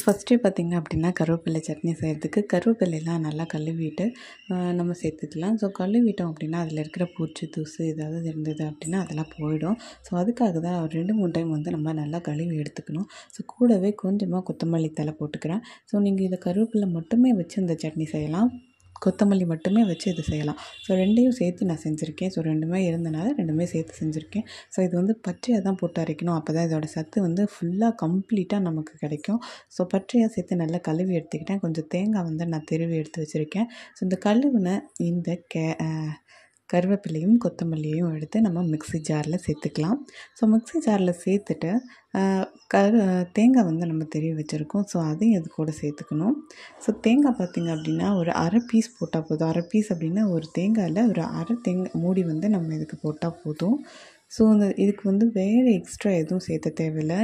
ஃபஸ்ட்டே பார்த்திங்க அப்படின்னா கருவேப்பிலை சட்னி செய்கிறதுக்கு கருவேப்பிலையெல்லாம் நல்லா கழுவிட்டு நம்ம சேர்த்துக்கலாம். ஸோ கழுவிட்டோம் அப்படின்னா அதில் இருக்கிற பூச்சி தூசு ஏதாவது இருந்தது அப்படின்னா அதெல்லாம் போயிடும். ஸோ அதுக்காக தான் ஒரு 2-3 டைம் வந்து நம்ம நல்லா கழுவி எடுத்துக்கணும். ஸோ கூடவே கொஞ்சமாக கொத்தமல்லி தழை போட்டுக்கிறேன். ஸோ நீங்கள் இதை கருவேப்பிலை மட்டுமே வச்சு இந்த சட்னி செய்யலாம், கொத்தமல்லி மட்டுமே வச்சு இது செய்யலாம். ஸோ 2யும் சேர்த்து நான் செஞ்சுருக்கேன். ஸோ 2மே இருந்தனால 2மே சேர்த்து செஞ்சுருக்கேன். ஸோ இது வந்து பச்சையாக தான் போட்டு அரைக்கணும். அப்போ தான் இதோட சத்து வந்து ஃபுல்லாக கம்ப்ளீட்டாக நமக்கு கிடைக்கும். ஸோ பச்சையாக சேர்த்து நல்லா கழுவி எடுத்துக்கிட்டேன். கொஞ்சம் தேங்காய் வந்து நான் திருவி எடுத்து வச்சுருக்கேன். ஸோ இந்த கழுவின இந்த கருவேப்பிலையும் கொத்தமல்லியையும் எடுத்து நம்ம மிக்ஸி ஜாரில் சேர்த்துக்கலாம். ஸோ மிக்ஸி ஜாரில் சேர்த்துட்டு தேங்காய் வந்து நம்ம திருவி வச்சுருக்கோம். ஸோ அதையும் இது கூட சேர்த்துக்கணும். ஸோ தேங்காய் பார்த்திங்க அப்படின்னா ஒரு அரை பீஸ் போட்டால் போதும். அரை பீஸ் அப்படின்னா ஒரு தேங்காயில் ஒரு அரை தேங்காய் மூடி வந்து நம்ம இதுக்கு போட்டால் போதும். ஸோ இதுக்கு வந்து வேறு எக்ஸ்ட்ரா எதுவும் சேர்த்த தேவையில்லை.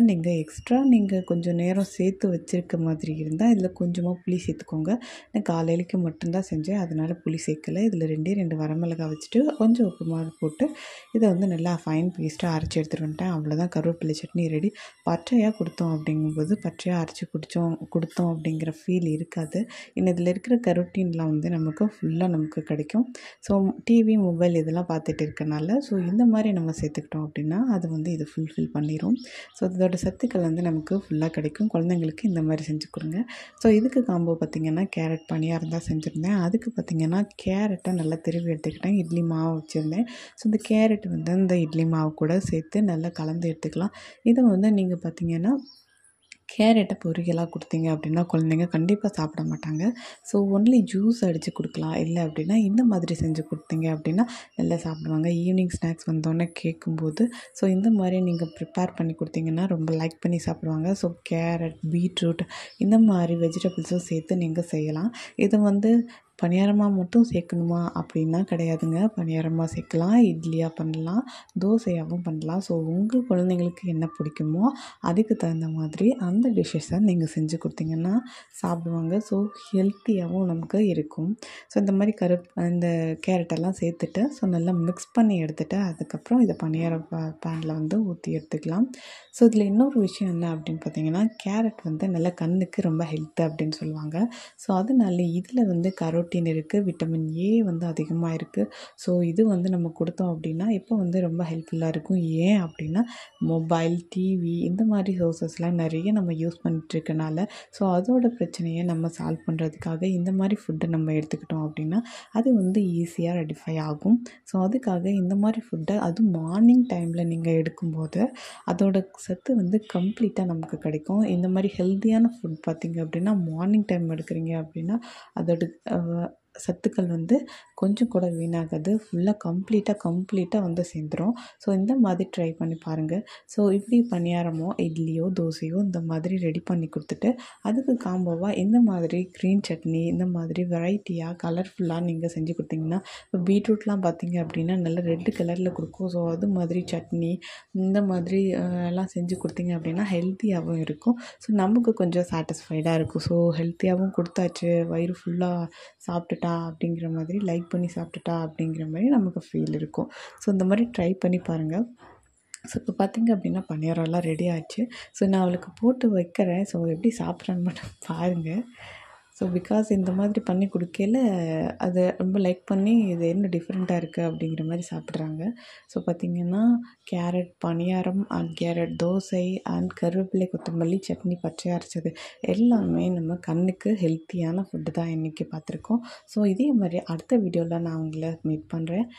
நீங்கள் கொஞ்சம் நேரம் சேர்த்து வச்சுருக்க மாதிரி இருந்தால் இதில் கொஞ்சமாக புளி சேர்த்துக்கோங்க. நான் காலையிலைக்கு மட்டும்தான் செஞ்சேன், அதனால் புளி சேர்க்கலை. இதில் 2 வரமிளகாய் வச்சுட்டு கொஞ்சம் உப்பு மாதிரி போட்டு இதை வந்து நல்லா ஃபைன் பேஸ்ட்டாக அரைச்சி எடுத்துகிட்டு வந்துட்டேன். அவ்வளோதான், கருவேப்பிலை சட்னி ரெடி. பச்சையாக கொடுத்தோம் அப்படிங்கும்போது பச்சையாக அரைச்சி கொடுத்தோம் அப்படிங்கிற ஃபீல் இருக்காது. இன்னும் இதில் இருக்கிற கரோட்டீன்லாம் வந்து நமக்கு ஃபுல்லாக நமக்கு கிடைக்கும். ஸோ டிவி, மொபைல் இதெல்லாம் பார்த்துட்டு இருக்கனால ஸோ இந்த மாதிரி நம்ம சேர்த்துக்கிட்டோம் அப்படின்னா அது வந்து இது ஃபுல்ஃபில் பண்ணிடும். ஸோ இதோட சத்துக்கள் வந்து நமக்கு ஃபுல்லாக கிடைக்கும். குழந்தைங்களுக்கு இந்த மாதிரி செஞ்சு கொடுங்க. ஸோ இதுக்கு காம்போ பார்த்திங்கன்னா கேரட் பனியாரம் தான் செஞ்சுருந்தேன். அதுக்கு பார்த்திங்கன்னா கேரட்டை நல்லா திருவி எடுத்துக்கிட்டேன். இட்லி மாவு வச்சுருந்தேன். ஸோ இந்த கேரட் வந்து இந்த இட்லி மாவு கூட சேர்த்து நல்லா கலந்து எடுத்துக்கலாம். இதை வந்து நீங்கள் பார்த்திங்கன்னா கேரட்டை பொரியலாக கொடுத்தீங்க அப்படின்னா குழந்தைங்க கண்டிப்பாக சாப்பிட மாட்டாங்க. ஸோ ஒன்லி ஜூஸ் அடித்து கொடுக்கலாம். இல்லை அப்படின்னா இந்த மாதிரி செஞ்சு கொடுத்தீங்க அப்படின்னா நல்லா சாப்பிடுவாங்க. ஈவினிங் ஸ்நாக்ஸ் வந்தோடனே கேட்கும்போது ஸோ இந்த மாதிரி நீங்கள் ப்ரிப்பேர் பண்ணி கொடுத்தீங்கன்னா ரொம்ப லைக் பண்ணி சாப்பிடுவாங்க. ஸோ கேரட், பீட்ரூட் இந்த மாதிரி வெஜிடபிள்ஸும் சேர்த்து நீங்கள் செய்யலாம். இதை வந்து பணியாரமாக மட்டும் சேர்க்கணுமா அப்படின்னா கிடையாதுங்க. பணியாரமாக சேர்க்கலாம், இட்லியாக பண்ணலாம், தோசையாகவும் பண்ணலாம். ஸோ உங்கள் குழந்தைங்களுக்கு என்ன பிடிக்குமோ அதுக்கு தகுந்த மாதிரி அந்த டிஷ்ஷஸை நீங்கள் செஞ்சு கொடுத்தீங்கன்னா சாப்பிடுவாங்க. ஸோ ஹெல்த்தியாகவும் நமக்கு இருக்கும். ஸோ இந்த மாதிரி இந்த கேரட்டெல்லாம் சேர்த்துட்டு ஸோ நல்லா மிக்ஸ் பண்ணி எடுத்துகிட்டு அதுக்கப்புறம் இதை பணியார பேனில் வந்து ஊற்றி எடுத்துக்கலாம். ஸோ இதில் இன்னொரு விஷயம் என்ன அப்படின்னு பார்த்தீங்கன்னா கேரட் வந்து நல்லா கண்ணுக்கு ரொம்ப ஹெல்த்து அப்படின்னு சொல்லுவாங்க. ஸோ அதனால இதில் வந்து கரோட்டின் இருக்குது, விட்டமின் ஏ வந்து அதிகமாக இருக்குது. ஸோ இது வந்து நம்ம கொடுத்தோம் அப்படின்னா இப்போ வந்து ரொம்ப ஹெல்ப்ஃபுல்லாக இருக்கும். ஏன் அப்படின்னா மொபைல், டிவி இந்த மாதிரி சோர்ஸஸ்லாம் நிறைய நம்ம யூஸ் பண்ணிட்டுருக்கனால ஸோ அதோட பிரச்சனையை நம்ம சால்வ் பண்ணுறதுக்காக இந்த மாதிரி ஃபுட்டை நம்ம எடுத்துக்கிட்டோம் அப்படின்னா அது வந்து ஈஸியாக ரெடிஃபை ஆகும். ஸோ அதுக்காக இந்த மாதிரி ஃபுட்டை அதுவும் மார்னிங் டைமில் நீங்கள் எடுக்கும்போது அதோட சத்து வந்து கம்ப்ளீட்டாக நமக்கு கிடைக்கும். இந்த மாதிரி ஹெல்த்தியான ஃபுட் பார்த்திங்க அப்படின்னா மார்னிங் டைம் எடுக்கிறீங்க அப்படின்னா அதோட சத்துக்கள் வந்து கொஞ்சம் கூட வீணாகாது. ஃபுல்லாக கம்ப்ளீட்டாக வந்து சேர்ந்துடும். ஸோ இந்த மாதிரி ட்ரை பண்ணி பாருங்கள். ஸோ இப்படி பணியாரமோ இட்லியோ தோசையோ இந்த மாதிரி ரெடி பண்ணி கொடுத்துட்டு அதுக்கு காம்போவாக இந்த மாதிரி க்ரீன் சட்னி இந்த மாதிரி வெரைட்டியாக கலர்ஃபுல்லாக நீங்கள் செஞ்சு கொடுத்தீங்கன்னா இப்போ பீட்ரூட்லாம் பார்த்திங்க அப்படின்னா நல்லா ரெட் கலரில் கொடுக்கும். ஸோ அது மாதிரி சட்னி இந்த மாதிரி எல்லாம் செஞ்சு கொடுத்தீங்க அப்படின்னா ஹெல்த்தியாகவும் இருக்கும். ஸோ நமக்கு கொஞ்சம் சாட்டிஸ்ஃபைடாக இருக்கும். ஸோ ஹெல்த்தியாகவும் கொடுத்தாச்சு, வயிறு ஃபுல்லாக சாப்பிட்டுட்டா அப்படிங்கிற மாதிரி லைக் பண்ணி சாப்பிட்டுட்டா அப்படிங்கிற மாதிரி நமக்கு ஃபீல் இருக்கும். ஸோ இந்த மாதிரி ட்ரை பண்ணி பாருங்கள். ஸோ இப்போ பார்த்திங்க அப்படின்னா பணியாரம்லாம் ரெடி ஆச்சு. ஸோ நான் அவளுக்கு போட்டு வைக்கிறேன். ஸோ எப்படி சாப்பிட்றான்னு மட்டும் பாருங்கள். ஸோ பிகாஸ் இந்த மாதிரி பண்ணி கொடுக்கையில அதை ரொம்ப லைக் பண்ணி இது என்ன டிஃப்ரெண்ட்டாக இருக்குது அப்படிங்கிற மாதிரி சாப்பிட்றாங்க. ஸோ பார்த்திங்கன்னா carrot paniyaram and carrot dosa and கருவேப்பிலை கொத்தமல்லி சட்னி பச்சையாக அரைச்சது எல்லாமே நம்ம கண்ணுக்கு ஹெல்த்தியான ஃபுட்டு தான் இன்றைக்கி பார்த்துருக்கோம். ஸோ இதே மாதிரி அடுத்த வீடியோவில் நான் உங்களை மீட் பண்ணுறேன்.